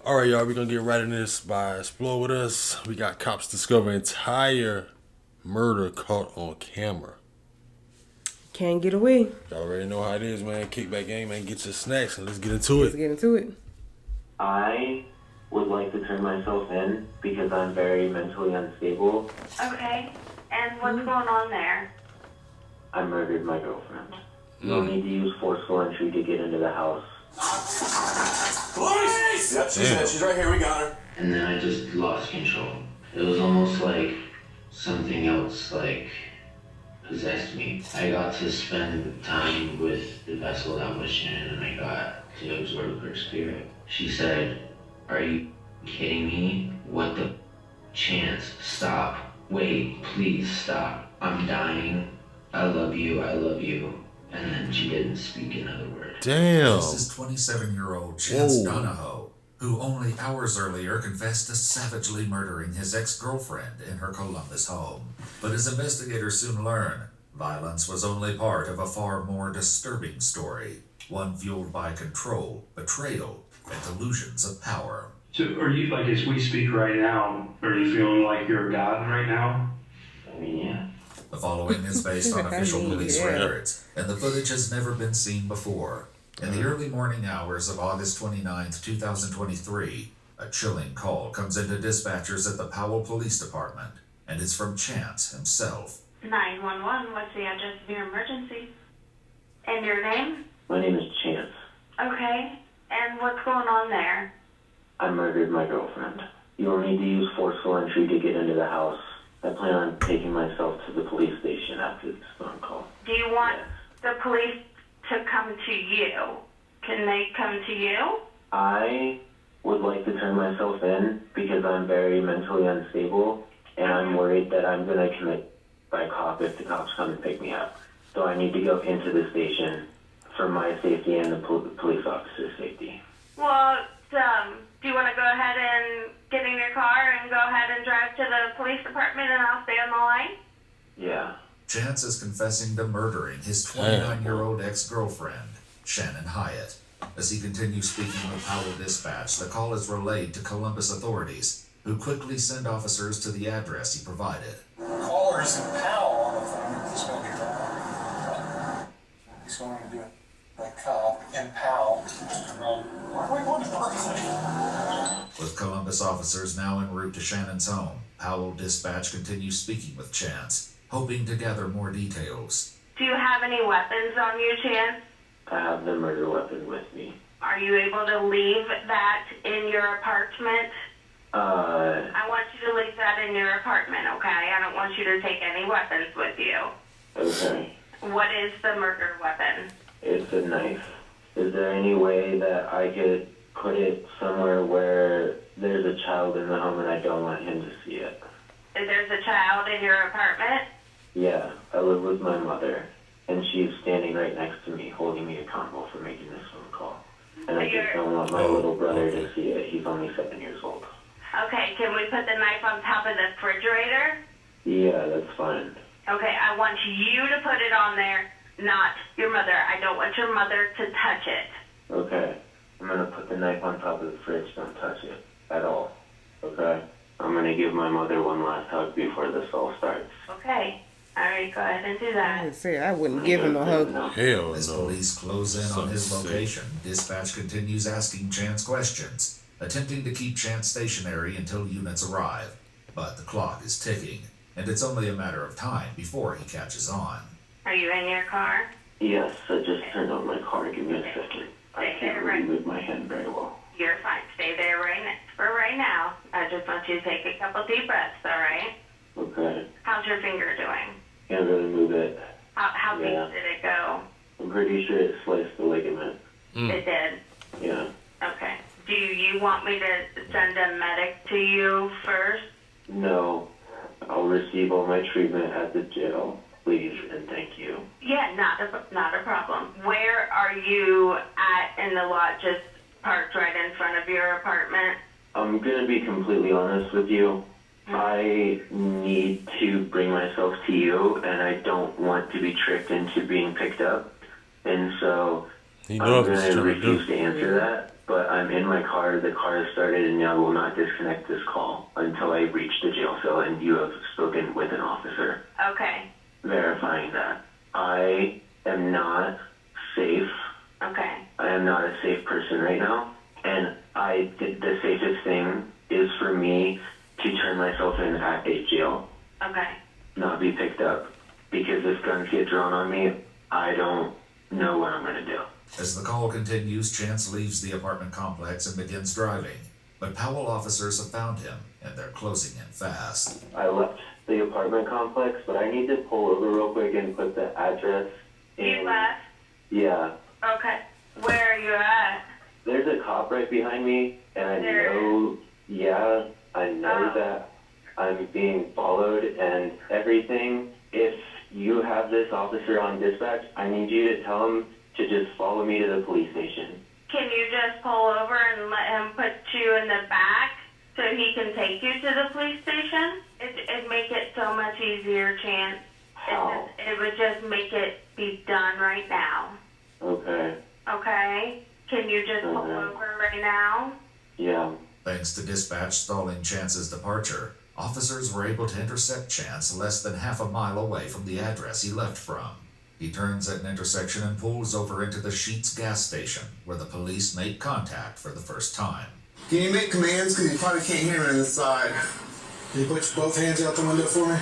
All right, y'all, we're going to get right in this by Explore With Us. We got cops discover entire murder caught on camera. Can't get away. Y'all already know how it is, man. Kickback game, man. Get your snacks and let's get into Let's it. get into it. I would like to turn myself in because I'm very mentally unstable. Okay. And what's going on there? I murdered my girlfriend. You'll need to use forceful entry to get into the house. Police! Yep, she's right here. We got her. And then I just lost control. It was almost like something else, like, possessed me. I got to spend time with the vessel that was Shannon, and I got to absorb her spirit. She said, "Are you kidding me? What the chance? Stop. Wait, please stop. I'm dying. I love you, I love you." And then she didn't speak another word. Damn. This is 27-year-old Chance Whoa. Donahoe, who only hours earlier confessed to savagely murdering his ex-girlfriend in her Columbus home. But as investigators soon learn, violence was only part of a far more disturbing story, one fueled by control, betrayal, and delusions of power. So are you, like, as we speak right now, are you feeling like you're God right now? I mean, yeah. The following is based on official police Yeah. records, and the footage has never been seen before. In the early morning hours of August 29th, 2023, a chilling call comes into dispatchers at the Powell Police Department, and it's from Chance himself. 911, what's the address of your emergency? And your name? My name is Chance. Okay. And what's going on there? I murdered my girlfriend. You'll need to use forceful entry to get into the house. I plan on taking myself to the police station after this phone call. Do you want Yes. the police to come to you? Can they come to you? I would like to turn myself in because I'm very mentally unstable, and I'm worried that I'm going to commit by cop if the cops come and pick me up. So I need to go into the station for my safety and the police officer's safety. Well, do you want to go ahead and get in your car and go ahead and drive to the police department and I'll stay on the line? Yeah. Chance is confessing to murdering his 29-year-old ex-girlfriend, Shannon Hyatt. As he continues speaking with Powell Dispatch, the call is relayed to Columbus authorities, who quickly send officers to the address he provided. Caller's in Powell on the phone. He's going to be the He's going to do it. The cop in Powell. Why are we going to Berkeley? With Columbus officers now en route to Shannon's home, Powell Dispatch continues speaking with Chance, hoping to gather more details. Do you have any weapons on you, Chance? I have the murder weapon with me. Are you able to leave that in your apartment? I want you to leave that in your apartment, okay? I don't want you to take any weapons with you. Okay. What is the murder weapon? It's a knife. Is there any way that I could put it somewhere where there's a child in the home and I don't want him to see it? There's a child in your apartment? Yeah, I live with my mother, and she's standing right next to me, holding me accountable for making this phone call. And I just don't want my little brother to see it. He's only 7 years old. Okay, can we put the knife on top of the refrigerator? Yeah, that's fine. Okay, I want you to put it on there, not your mother. I don't want your mother to touch it. Okay, I'm gonna put the knife on top of the fridge. Don't touch it at all. Okay? I'm gonna give my mother one last hug before this all starts. Okay, all right, go ahead and do I that. would say I wouldn't give him a hug. Hell As no. police close in on his Something location, Dispatch continues asking Chance questions, attempting to keep Chance stationary until units arrive. But the clock is ticking, and it's only a matter of time before he catches on. Are you in your car? Yes, I just turned on my car. Give me a second. I can't really move my hand very well. You're fine. Stay there for right now. I just want you to take a couple deep breaths, all right? Okay. How's your finger doing? Can't really move it. How Yeah. deep did it go? I'm pretty sure it sliced the ligament. It did. Yeah. Okay. Do you want me to send a medic to you first? No. I'll receive all my treatment at the jail. Please and thank you. Yeah, not a problem. Where are you at in the lot? Just parked right in front of your apartment? I'm gonna be completely honest with you. I need to bring myself to you, and I don't want to be tricked into being picked up. And so He I'm knows what he's gonna trying to refuse do. to answer that. but I'm in my car. The car has started, and I will not disconnect this call until I reach the jail cell and you have spoken with an officer Okay. verifying that. I am not safe. Okay. I am not a safe person right now, and the safest thing is for me to turn myself in at a jail, Okay. not be picked up, because if guns get drawn on me, I don't know what I'm going to do. As the call continues, Chance leaves the apartment complex and begins driving. But Powell officers have found him, and they're closing in fast. I left the apartment complex, but I need to pull over real quick and put the address in. You left? Yeah. Okay. Where are you at? There's a cop right behind me, and I know that I'm being followed and everything. If you have this officer on dispatch, I need you to tell him to just follow me to the police station. Can you just pull over and let him put you in the back so he can take you to the police station? It'd make it so much easier, Chance. How? It would just make it be done right now. Okay. Okay? Can you just pull over right now? Yeah. Thanks to dispatch stalling Chance's departure, officers were able to intercept Chance less than half a mile away from the address he left from. He turns at an intersection and pulls over into the Sheetz gas station, where the police make contact for the first time. Can you make commands? Because you probably can't hear me on the side. Can you put both hands out the window for me?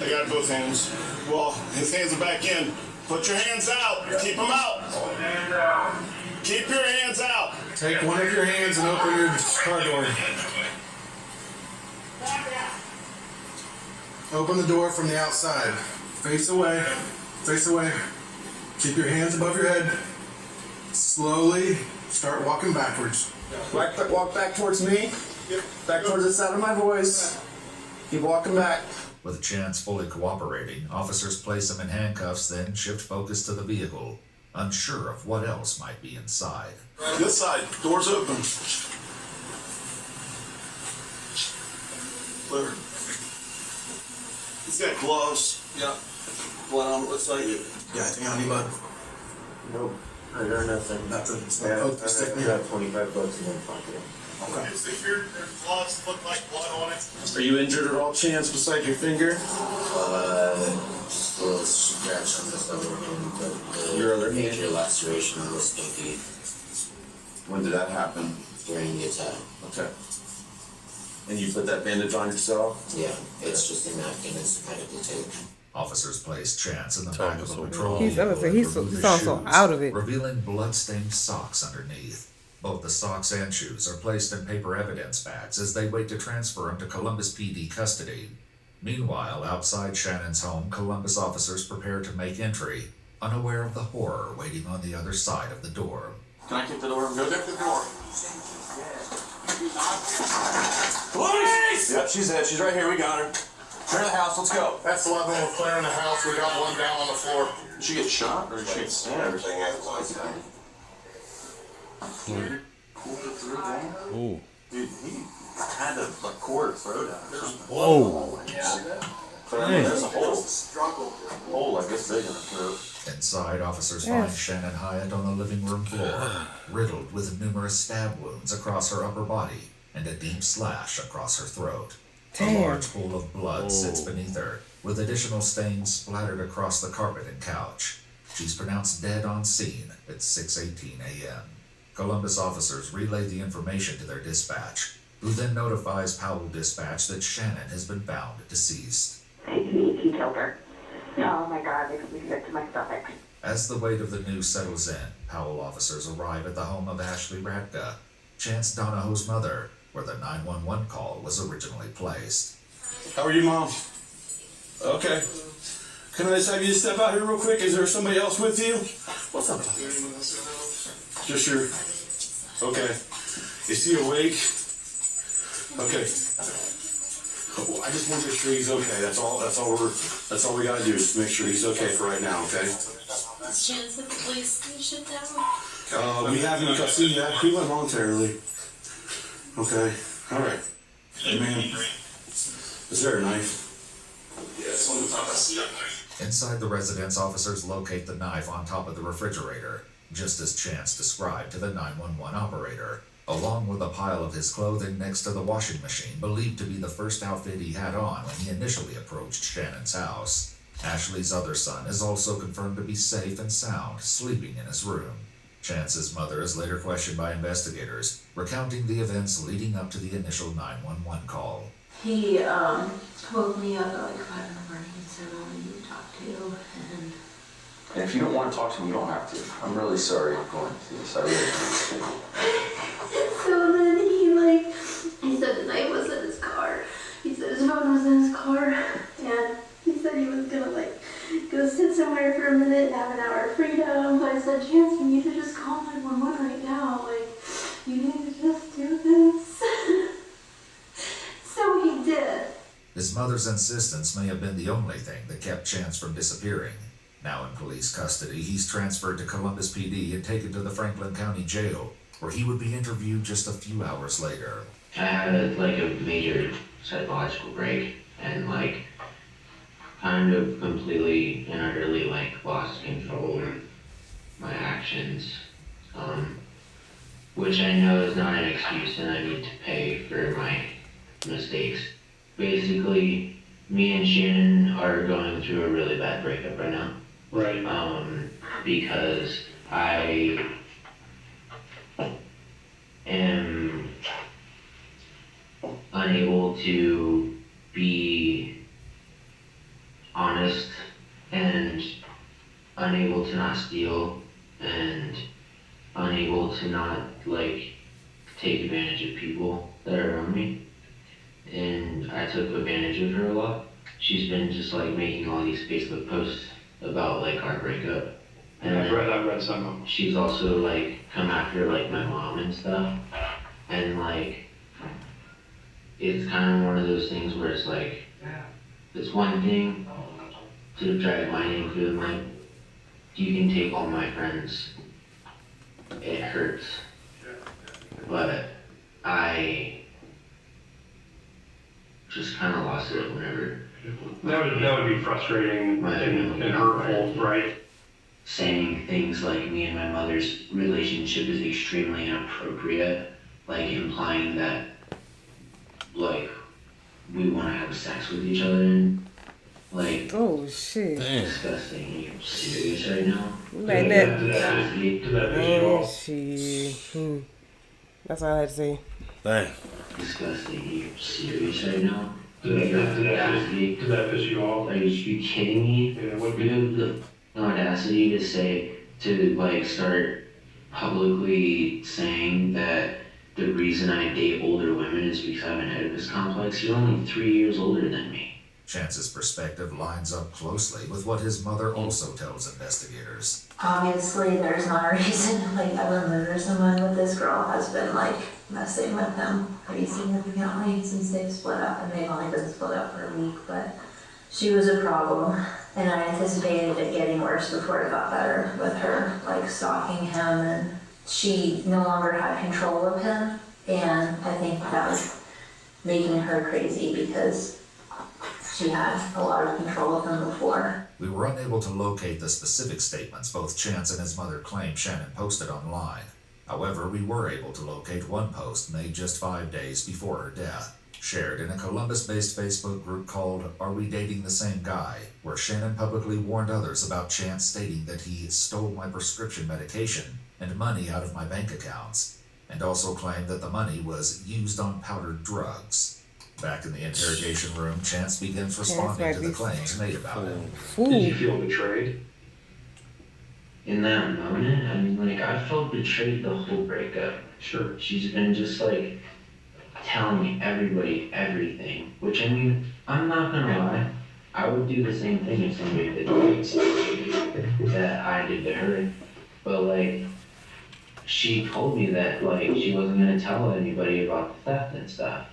I got both hands. Well, his hands are back in. Put your hands out. Keep them out. Keep your hands out. Take one of your hands and open your car door. Open the door from the outside. Face away. Face away. Keep your hands above your head. Slowly start walking backwards. Walk back towards me. Back towards the sound of my voice. Keep walking back. With Chance fully cooperating, officers place him in handcuffs, then shift focus to the vehicle, unsure of what else might be inside. This side. Doors open. Clear. He's got gloves. Yeah. Blood on it looks like it. Yeah, anything on you, bud? Nope. I got nothing. Nothing. I got 25 bucks in my pocket. Okay. Your gloves look like blood on it. Are you injured at all, Chance, beside your finger? Just a little scratch on this other hand, but Your other hand? major laceration on this pinky When did that happen? during the attack. Okay. And you put that bandage on yourself? Yeah, it's just a napkin, it's medical tape. Officers place Chance in the Tell back me of a so. patrol He's- I would vehicle say he's and so- remove he his sounds so shoes, out of it. revealing blood-stained socks underneath. Both the socks and shoes are placed in paper evidence bags as they wait to transfer him to Columbus PD custody. Meanwhile, outside Shannon's home, Columbus officers prepare to make entry, unaware of the horror waiting on the other side of the door. Can I kick the door and go Kick the door. Police! Yep, she's it. She's right here. We got her. Clear the house. Let's go. That's 11. We're clearing the house. We got one down on the floor. Did she get shot or did she get stabbed? Everything has lights on. Ooh. Dude, he had a cord throw down. Whoa. There's a hole. Hole, I guess big enough. Inside, officers Yes. find Shannon Hyatt on the living room floor, riddled with numerous stab wounds across her upper body and a deep slash across her throat. A Damn. large pool of blood sits beneath her, with additional stains splattered across the carpet and couch. She's pronounced dead on scene at 6:18 a.m. Columbus officers relay the information to their dispatch, who then notifies Powell Dispatch that Shannon has been found deceased. He killed her. Oh my God, makes me sick to my stomach. As the weight of the news settles in, Powell officers arrive at the home of Ashley Ratka, Chance Donahoe's mother, where the 911 call was originally placed. How are you, Mom? Okay. Can I just have you step out here real quick? Is there somebody else with you? What's up? Just your... Okay. Is he awake? Okay. Oh, I just want to make sure he's okay. That's all we gotta do, is make sure he's okay for right now, okay? Chance at the police station now. We have him in custody. Yeah, he went voluntarily. Okay. All right. Hey, man. Is there a knife? Inside the residence, officers locate the knife on top of the refrigerator. just as Chance described to the 911 operator, along with a pile of his clothing next to the washing machine believed to be the first outfit he had on when he initially approached Shannon's house. Ashley's other son is also confirmed to be safe and sound, sleeping in his room. Chance's mother is later questioned by investigators, recounting the events leading up to the initial 911 call. He woke me up at like 5 in the morning and said, I need to talk to you. And if you don't want to talk to me, you don't have to. I'm really sorry you're going through this. I really appreciate it. So then he said the knife was in his car. He said his phone was in his car. And he said he was gonna go sit somewhere for a minute and have an hour of freedom. I said, Chance, you need to just call 911 right now. You need to just do this. So he did. His mother's insistence may have been the only thing that kept Chance from disappearing. Now in police custody, he's transferred to Columbus PD and taken to the Franklin County Jail, where he would be interviewed just a few hours later. I had a major psychological break and kind of completely and utterly lost control of my actions, which I know is not an excuse and I need to pay for my mistakes. Basically, me and Shannon are going through a really bad breakup right now. Right. Because I am unable to be honest and unable to not steal and unable to not take advantage of people that are around me. And I took advantage of her a lot. She's been just making all these Facebook posts about our breakup. And I've read some of them. She's also come after my mom and stuff. And it's kind of one of those things where it's it's one thing to drag my name through the mud. You can take all my friends. It hurts. But I just kind of lost it whenever. That would be frustrating and hurtful, right? Saying things like me and my mother's relationship is extremely inappropriate, implying that we want to have sex with each other and oh shit. Disgusting. Are you serious right now? Like that. Did that piss you off? Shit. That's all I had to say. Dang. Disgusting. Are you serious right now? Did that piss you off? Are you kidding me? Yeah, what You have the audacity to start publicly saying that the reason I date older women is because I have an Oedipus complex. You're only 3 years older than me. Chance's perspective lines up closely with what his mother also tells investigators. Obviously, there's not a reason to ever murder someone, but this girl has been messing with him pretty significantly since they've split up, and they've only been split up for a week, but she was a problem, and I anticipated it getting worse before it got better with her stalking him, and she no longer had control of him, and I think that was making her crazy because she had a lot of control of him before. We were unable to locate the specific statements both Chance and his mother claim Shannon posted online. However, we were able to locate one post made just 5 days before her death, shared in a Columbus-based Facebook group called Are We Dating the Same Guy?, where Shannon publicly warned others about Chance stating that he stole my prescription medication and money out of my bank accounts, and also claimed that the money was used on powdered drugs. Back in the interrogation room, Chance begins responding to the claims made about him. Did you feel betrayed? In that moment, I felt betrayed the whole breakup. Sure. She's been just telling everybody everything, which I'm not gonna lie, I would do the same thing if somebody did that I did to her. But she told me that she wasn't gonna tell anybody about the theft and stuff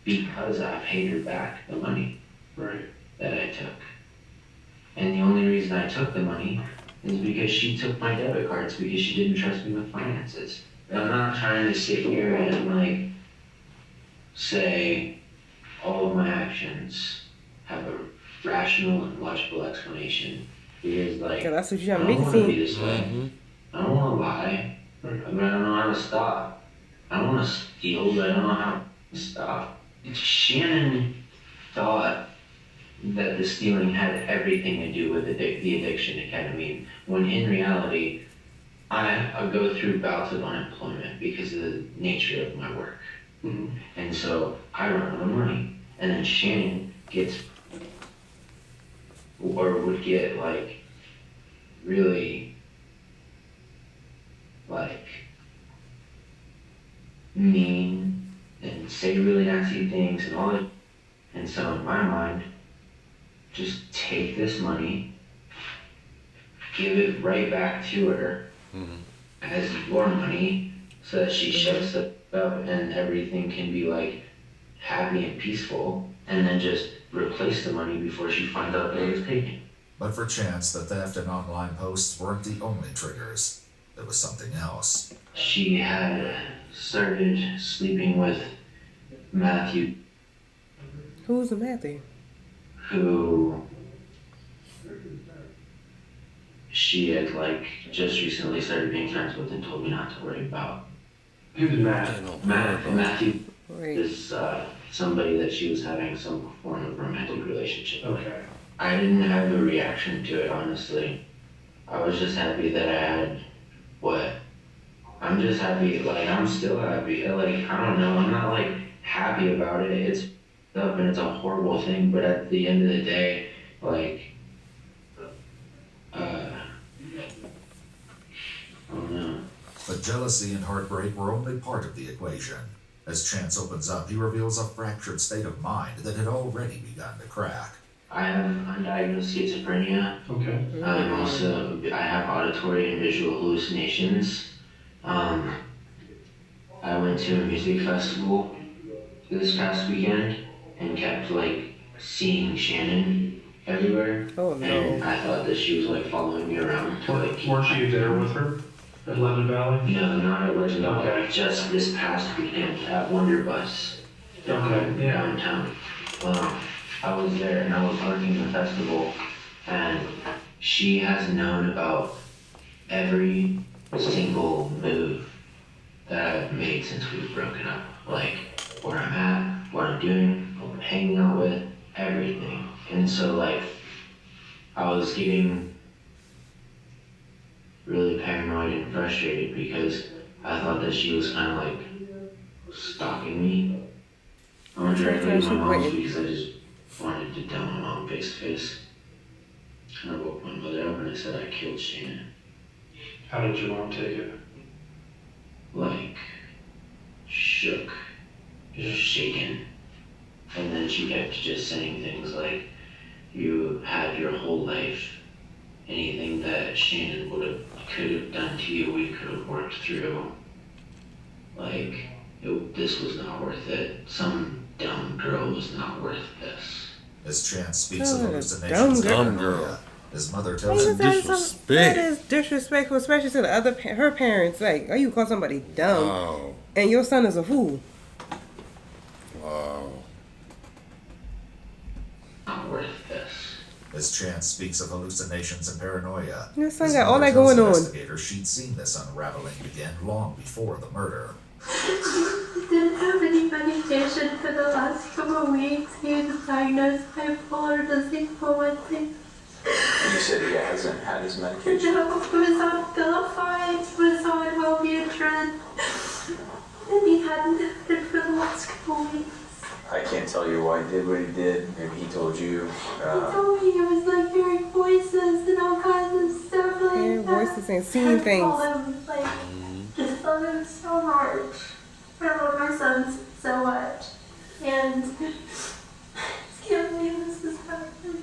because I paid her back the money that I took. And the only reason I took the money is because she took my debit cards because she didn't trust me with finances. I'm not trying to sit here and say all of my actions have a rational and logical explanation because that's what you I have don't me want to to be see. this way. I don't want to lie, but I don't know how to stop. I don't want to steal, but I don't know how to stop. Shannon thought that the stealing had everything to do with the addiction to ketamine, when in reality, I go through bouts of unemployment because of the nature of my work. Mm-hmm. And so I run out of money. And then Shannon gets, or would get, like, really, like, mean and say really nasty things and all that. And so in my mind, just take this money, give it right back to her as your money so that she shuts up and everything can be like happy and peaceful, and then just replace the money before she finds out that it was taken. But for Chance, the theft and online posts weren't the only triggers. There was something else. She had started sleeping with Matthew. Who's the Matthew? Who she had like just recently started being friends with and told me not to worry about. Who's Matt? Matthew Right. is somebody that she was having some form of romantic relationship with. Okay. I didn't have a reaction to it, honestly. I was just happy that I had what? I'm just happy, like, I'm still happy. Like, I don't know, I'm not, like, happy about it. It's up and it's a horrible thing, but at the end of the day, like, I don't know. But jealousy and heartbreak were only part of the equation. As Chance opens up, he reveals a fractured state of mind that had already begun to crack. I have undiagnosed schizophrenia. Okay. I have auditory and visual hallucinations. I went to a music festival this past weekend and kept like seeing Shannon everywhere. Oh no. And I thought that she was like following me around to like. Weren't you there with her at London Valley? No, not at Legend Valley. Okay. Just this past weekend at Wonder Bus downtown. I was there and I was working the festival, and she has known about every single move that I've made since we've broken up. Like where I'm at, what I'm doing, who I'm hanging out with, everything. And so like I was getting really paranoid and frustrated because I thought that she was kind of like stalking me. I went directly to my mom's because I just wanted to tell my mom face to face. And I woke my mother up and I said I killed Shannon. How did your mom take it? Like, shook, shaken. And then she kept just saying things like, you had your whole life. Anything that Shannon could have done to you, we could have worked through. Like, this was not worth it. Some dumb girl was not worth this. As Chance speaks of Oh, hallucinations, dumb girl. His mother tells him That is disrespectful, especially to the other her parents. Like, oh, you call somebody dumb, Wow. and your son is a fool. Wow. Not worth this. As Chance speaks of hallucinations and paranoia, Your son his got all mother that tells going on. investigators she'd seen this unraveling begin long before the murder. Didn't have any medication for the last couple of weeks. He was diagnosed bipolar disease for one thing. And you said he hasn't had his medication? No, he was on Abilify, he was on Wellbutrin, and he hadn't had it for the last couple of weeks. I can't tell you why he did what he did. Maybe he told you. He told me he was like hearing voices and all kinds of stuff like Hearing that. voices and seeing things. I was like, just love him so much. I love my son so much. And I can't believe this is happening.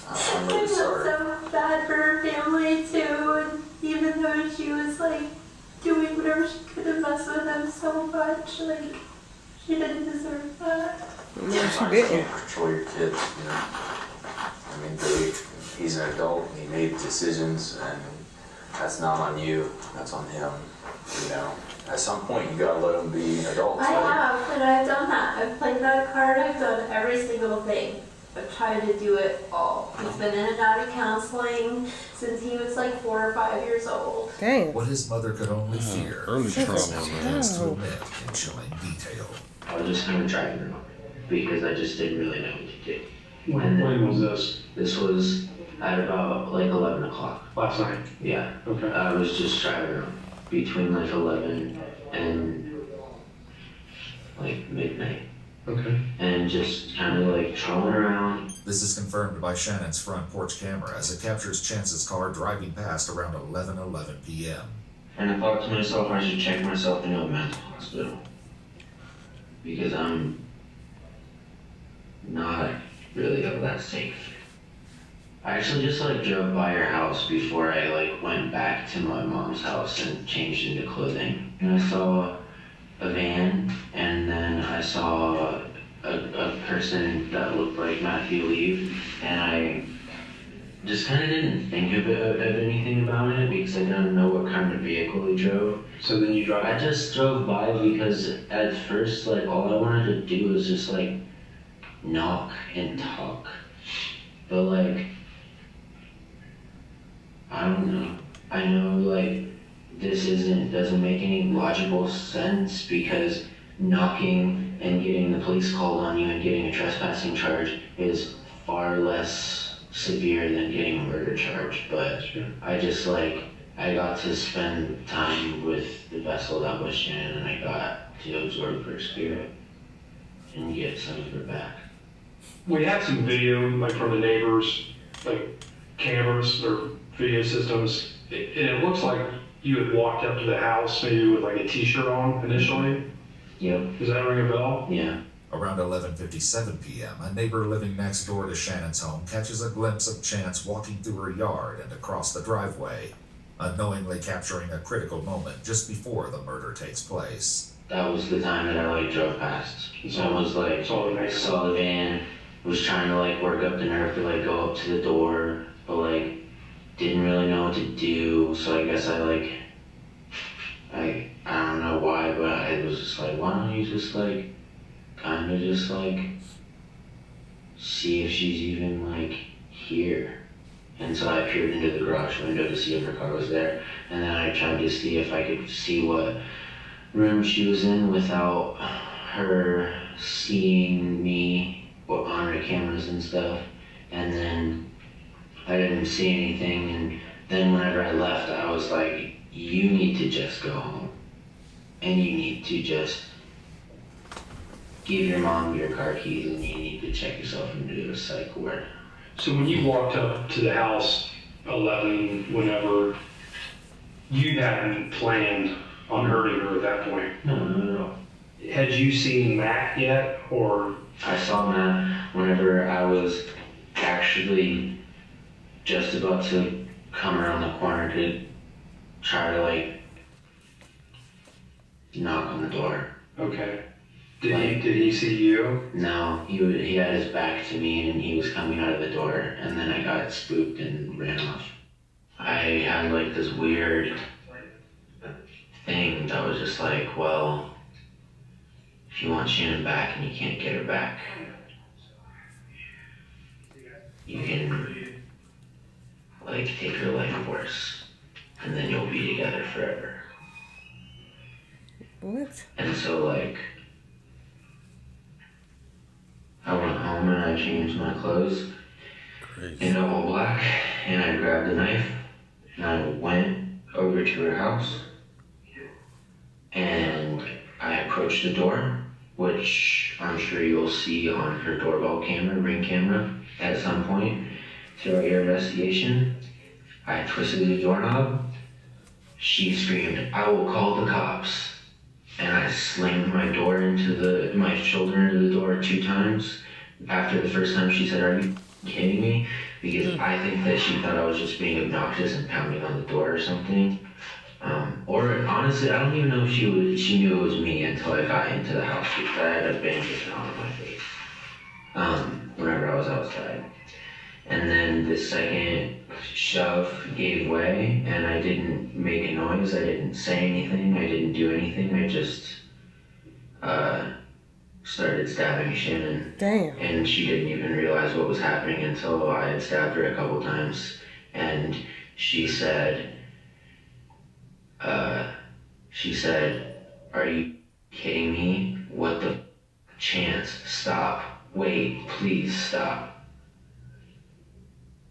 I'm I really felt sorry. so bad for her family too, and even though she was like doing whatever she could to mess with him so much, like she didn't deserve that. No, she You didn't. can't control your kids, you know. I mean, he's an adult. He made decisions, and that's not on you. That's on him. You know. At some point, you gotta let him be an adult. I have, and I've done that. I've played that card. I've done every single thing. I've tried to do it all. He's been in and out of counseling since he was like 4 or 5 years old. Damn. What his mother could only fear, early she trauma, now man. has to admit in chilling detail. I was just kind of driving around because I just didn't really know what to do. When was this? This was at about like 11 o'clock. Last night? Yeah. Okay. I was just driving around between like 11 and like midnight. Okay. And just kind of like trolling around. This is confirmed by Shannon's front porch camera as it captures Chance's car driving past around 11:11 p.m. And I thought to myself I should check myself into a mental hospital. Because I'm not really all that safe. I actually just like drove by your house before I like went back to my mom's house and changed into clothing. And I saw a van, and then I saw a person that looked like Matthew leave, and I just kind of didn't think of anything about it because I didn't know what kind of vehicle he drove. So then you drive? I just drove by because at first, like, all I wanted to do was just like knock and talk. But like, I don't know. I know like this doesn't make any logical sense because knocking and getting the police called on you and getting a trespassing charge is far less severe than getting a murder charge. But I just like, I got to spend time with the vessel that was Shannon, and I got to absorb her spirit and get some of her back. We had some video, like from the neighbors, like cameras or video systems, and it looks like you had walked up to the house maybe with like a t-shirt on initially. Yep. Does that ring a bell? Yeah. Around 11:57 p.m., a neighbor living next door to Shannon's home catches a glimpse of Chance walking through her yard and across the driveway, unknowingly capturing a critical moment just before the murder takes place. That was the time that I like drove past. So I was like, saw the van, was trying to like work up the nerve to like go up to the door, but like didn't really know what to do. So I guess I don't know why, but I was just like, why don't you just like kind of just like see if she's even like here. And so I peered into the garage window to see if her car was there, and then I tried to see if I could see what room she was in without her seeing me on her cameras and stuff. And then I didn't see anything, and then whenever I left, I was like, you need to just go home, and you need to just give your mom your car keys, and you need to check yourself into a psych ward. So when you walked up to the house 11, whenever, you hadn't planned on hurting her at that point? No. Had you seen Matt yet, or? I saw Matt whenever I was actually just about to come around the corner to try to like knock on the door. Okay. Did he see you? No, he had his back to me and he was coming out of the door, and then I got spooked and ran off. I had like this weird thing that was just like, well, if you want Shannon back and you can't get her back, you can like take her life force, and then you'll be together forever. What? And so like, I went home and I changed my clothes into all black, and I grabbed a knife and I went over to her house and I approached the door, which I'm sure you'll see on her doorbell camera, Ring camera, at some point throughout your investigation. I twisted the doorknob. She screamed, "I will call the cops." And I slammed my shoulder into the door 2 times. After the first time she said, "Are you kidding me?" Because I think that she thought I was just being obnoxious and pounding on the door or something. Or honestly, I don't even know if she knew it was me until I got into the house, because I had a bandage on my face whenever I was outside. And then the second shove gave way, and I didn't make a noise, I didn't say anything, I didn't do anything, I just started stabbing Shannon. Damn. And she didn't even realize what was happening until I had stabbed her a couple times. And she said, "Are you kidding me? What the Chance, stop. Wait, please stop.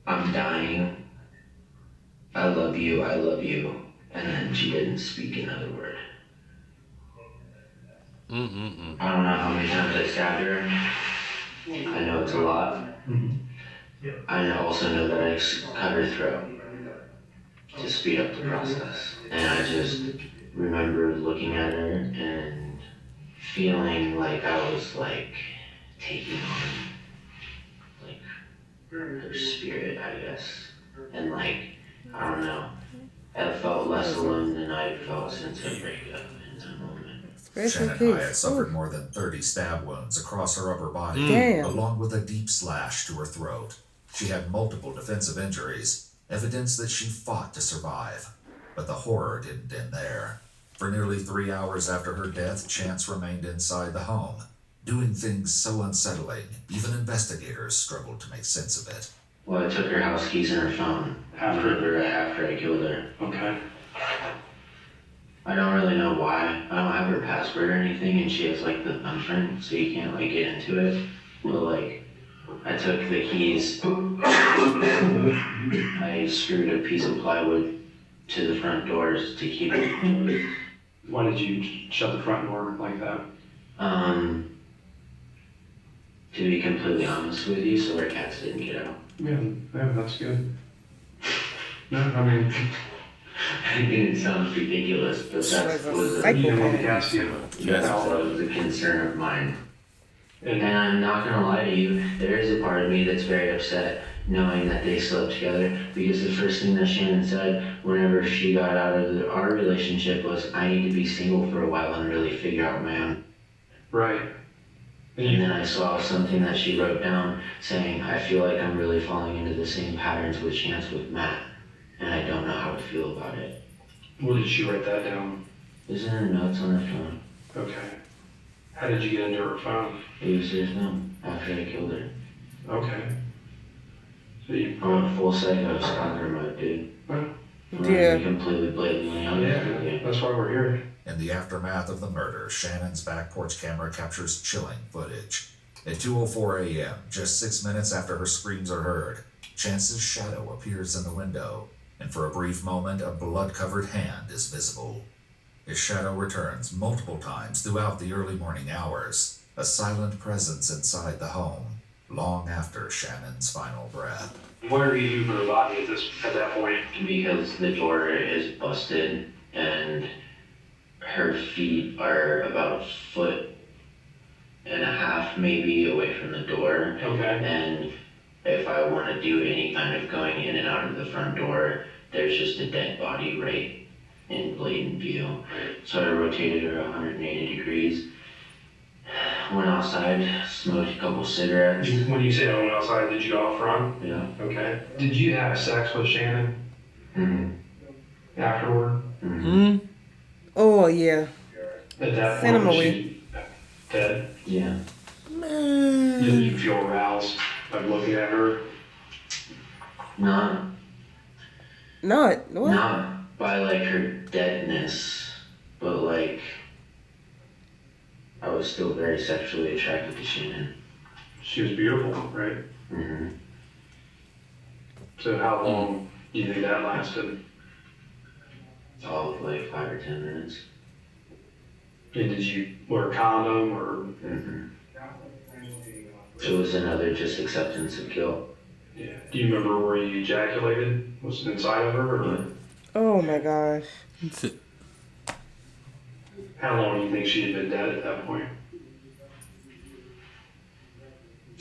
I'm dying. I love you, I love you." And then she didn't speak another word. I don't know how many times I stabbed her. I know it's a lot. I also know that I cut her throat to speed up the process. And I just remember looking at her and feeling like I was like taking on like her spirit, I guess. And like, I don't know, I felt less alone than I felt since our breakup in that moment. Shannon High had suffered more than 30 stab wounds across her upper body, Damn. along with a deep slash to her throat. She had multiple defensive injuries, evidence that she fought to survive. But the horror didn't end there. For nearly 3 hours after her death, Chance remained inside the home, doing things so unsettling, even investigators struggled to make sense of it. Well, I took her house keys and her phone after I killed her. Okay. I don't really know why. I don't have her password or anything, and she has like the thumbprint, so you can't like get into it. But like, I took the keys. I screwed a piece of plywood to the front doors to keep it closed. Why did you shut the front door like that? To be completely honest with you, so our cats didn't get out. Yeah, that's good. No, I mean, I think it sounds ridiculous, but that was you didn't want the cats to get that out. was a concern of mine. And I'm not gonna lie to you, there is a part of me that's very upset knowing that they slept together, because the first thing that Shannon said whenever she got out of our relationship was, "I need to be single for a while and really figure out my own." Right. And then I saw something that she wrote down saying, "I feel like I'm really falling into the same patterns with Chance with Matt, and I don't know how to feel about it." Where did she write that down? It's in her notes on her phone. Okay. How did you get into her phone? It was her phone after I killed her. Okay. So you... I'm a full psycho stalker mode, dude. Well, I'm gonna be completely blatantly honest with you. That's why we're here. In the aftermath of the murder, Shannon's back porch camera captures chilling footage. At 2:04 a.m., just 6 minutes after her screams are heard, Chance's shadow appears in the window, and for a brief moment, a blood-covered hand is visible. His shadow returns multiple times throughout the early morning hours, a silent presence inside the home, long after Shannon's final breath. Where are you moving her body at that point? Because the door is busted and her feet are about a foot and a half maybe away from the door. Okay. And if I want to do any kind of going in and out of the front door, there's just a dead body right in blatant view. So I rotated her 180 degrees, went outside, smoked a couple cigarettes. When you say I went outside, did you go out front? Yeah. Okay. Did you have sex with Shannon afterward? Oh, yeah. At that Send point, him was away. she dead? Yeah. Man. Did you feel aroused by looking at her? Not What? Not by like her deadness, but like I was still very sexually attracted to Shannon. She was beautiful, right? Mm-hmm. So how long do you think that lasted? All of like 5 or 10 minutes. And did you wear a condom or? Mm-hmm. It was another just acceptance of guilt. Yeah. Do you remember where you ejaculated? Was it inside of her? Or? Oh my gosh. How long do you think she had been dead at that point?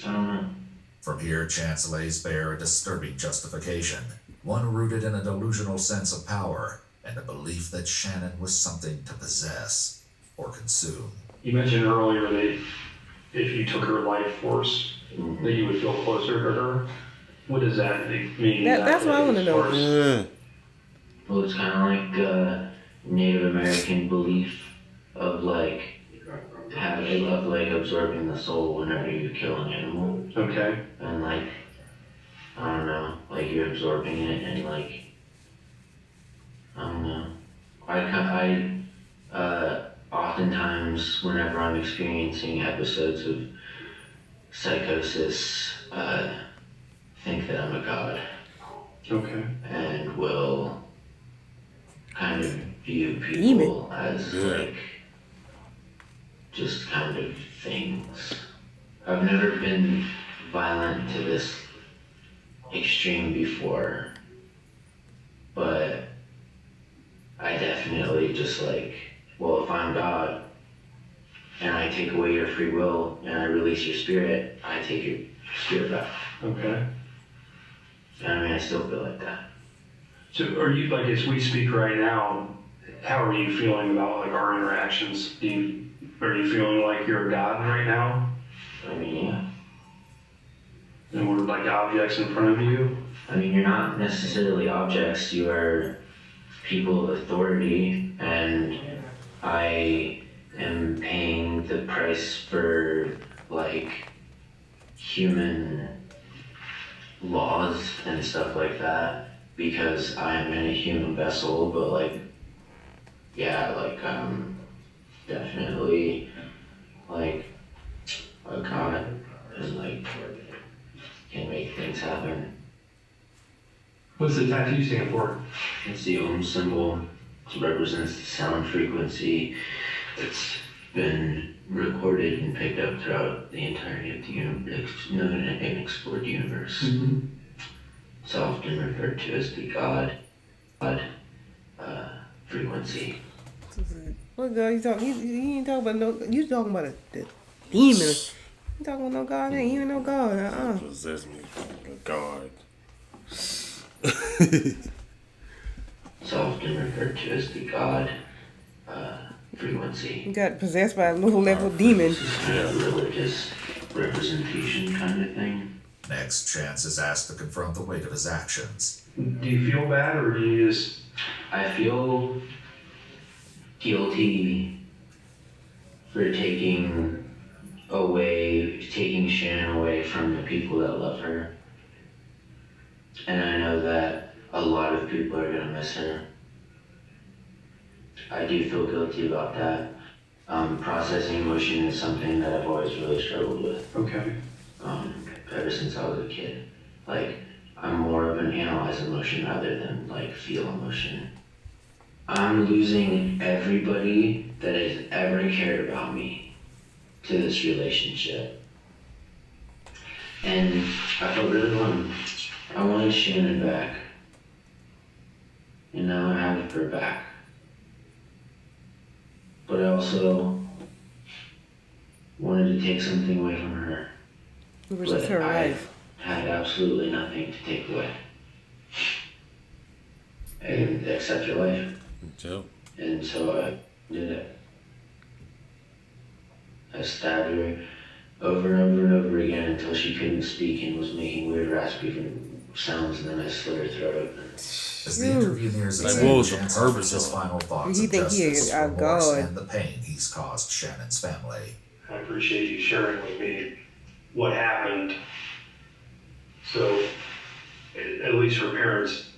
I don't know. From here, Chance lays bare a disturbing justification, one rooted in a delusional sense of power and a belief that Shannon was something to possess or consume. You mentioned earlier that if you took her life force, that you would feel closer to her. What does that mean? That's what I want to know. Yeah. Well, it's kind of like a Native American belief of like habit of like absorbing the soul whenever you kill an animal. Okay. And like, I don't know, like you're absorbing it and like, I don't know. I oftentimes whenever I'm experiencing episodes of psychosis, think that I'm a god. Okay. And will kind of view people as like just kind of things. I've never been violent to this extreme before, but I definitely just like, well, if I'm God and I take away your free will and I release your spirit, I take your spirit back. Okay. I mean, I still feel like that. So are you, like, as we speak right now, how are you feeling about like our interactions? Are you feeling like you're a god right now? I mean, yeah. And we're like objects in front of you? I mean, you're not necessarily objects, you are people of authority, and I am paying the price for like human laws and stuff like that because I'm in a human vessel, but like, yeah, like definitely like a god and like can make things happen. What's the tattoo stand for? It's the symbol. It represents the sound frequency that's been recorded and picked up throughout the entirety of the known and unexplored universe. Mm-hmm. It's often referred to as the God frequency. What God you talking? You ain't talking about no. You talking about the demon? You talking about no God? Ain't even no God. Possess me, God. It's often referred to as the God frequency. You got possessed by a low level demon. Kind of religious representation kind of thing. Next, Chance is asked to confront the weight of his actions. Do you feel bad or do you just... I feel guilty for taking Shannon away from the people that love her. And I know that a lot of people are gonna miss her. I do feel guilty about that. Processing emotion is something that I've always really struggled with. Okay. Ever since I was a kid. Like, I'm more of an analyze emotion rather than like feel emotion. I'm losing everybody that has ever cared about me to this relationship. And I felt really alone. I wanted Shannon back. And now I have her back. But I also wanted to take something away from her. Which is her life. I had absolutely nothing to take away. And except your life. Yep. And so I did it. I stabbed her over and over and over again until she couldn't speak and was making weird raspy sounds, and then I slit her throat open. As the interview nears its Like, what end, was the Chance purpose offers his of it? final thoughts He of think he justice, a remorse, god. and the pain he's caused Shannon's family. I appreciate you sharing with me what happened. So at least her parents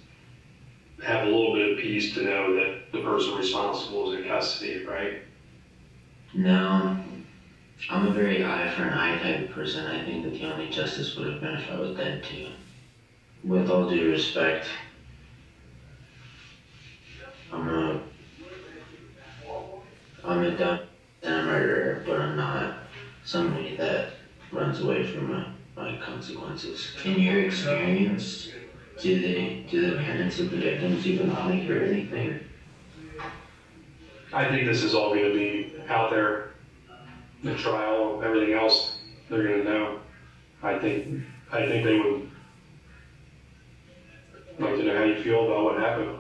have a little bit of peace to know that the person responsible is in custody, right? No, I'm a very eye for an eye type of person. I think that the only justice would have been if I was dead too. With all due respect, I'm a dumb and a murderer, but I'm not somebody that runs away from my consequences. In your experience, do the parents of the victims even want to hear anything? I think this is all going to be out there. The trial, everything else, they're going to know. I think they would like to know how you feel about what happened.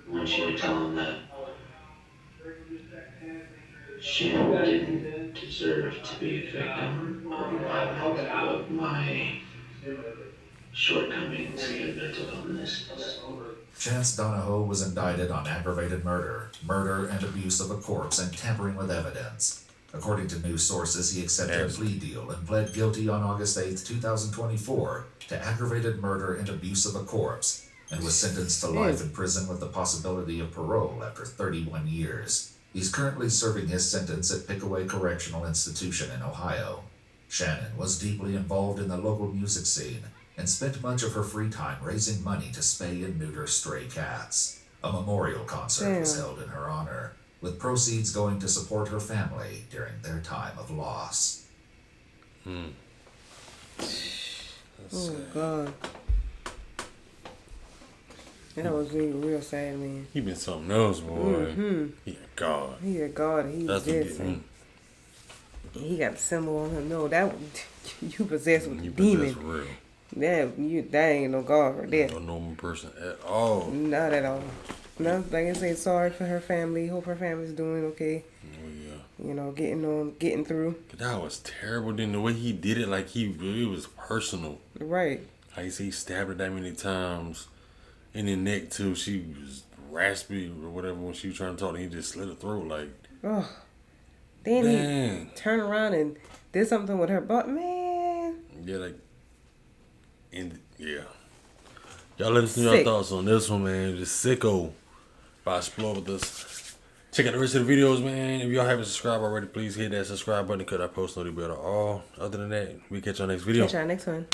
I want you to tell them that Shannon didn't deserve to be a victim of my shortcomings, he had mental illness. Chance Donahoe was indicted on aggravated murder, murder and abuse of a corpse, and tampering with evidence. According to news sources, he accepted a plea deal and pled guilty on August 8, 2024 to aggravated murder and abuse of a corpse, and was sentenced to life in prison with the possibility of parole after 31 years. He's currently serving his sentence at Pickaway Correctional Institution in Ohio. Shannon was deeply involved in the local music scene and spent much of her free time raising money to spay and neuter stray cats. A memorial concert was held in her honor, with proceeds going to support her family during their time of loss. Oh, God. That was really real sad, man. He been something else, boy. He a god. He a God. He That's was what just. get me. He got the symbol on him. No, that you possessed with You the demon. possessed real. That ain't no God right there. No normal person at all. Not at all. No, like I say, sorry for her family. Hope her family's doing okay. Oh yeah. You know, getting through. That was terrible. Then the way he did it, like it was personal. Right. Like he stabbed her that many times in the neck too. She was raspy or whatever when she was trying to talk. And he just slit her throat like. Oh. Then Dang. he turned around and did something with her butt, man. Yeah, like. And yeah. Y'all let us know your Sick. thoughts on this one, man. Just sicko. By Explore with us. Check out the rest of the videos, man. If y'all haven't subscribed already, please hit that subscribe button because I post notifications all. Other than that, we catch y'all next video. Catch y'all next one.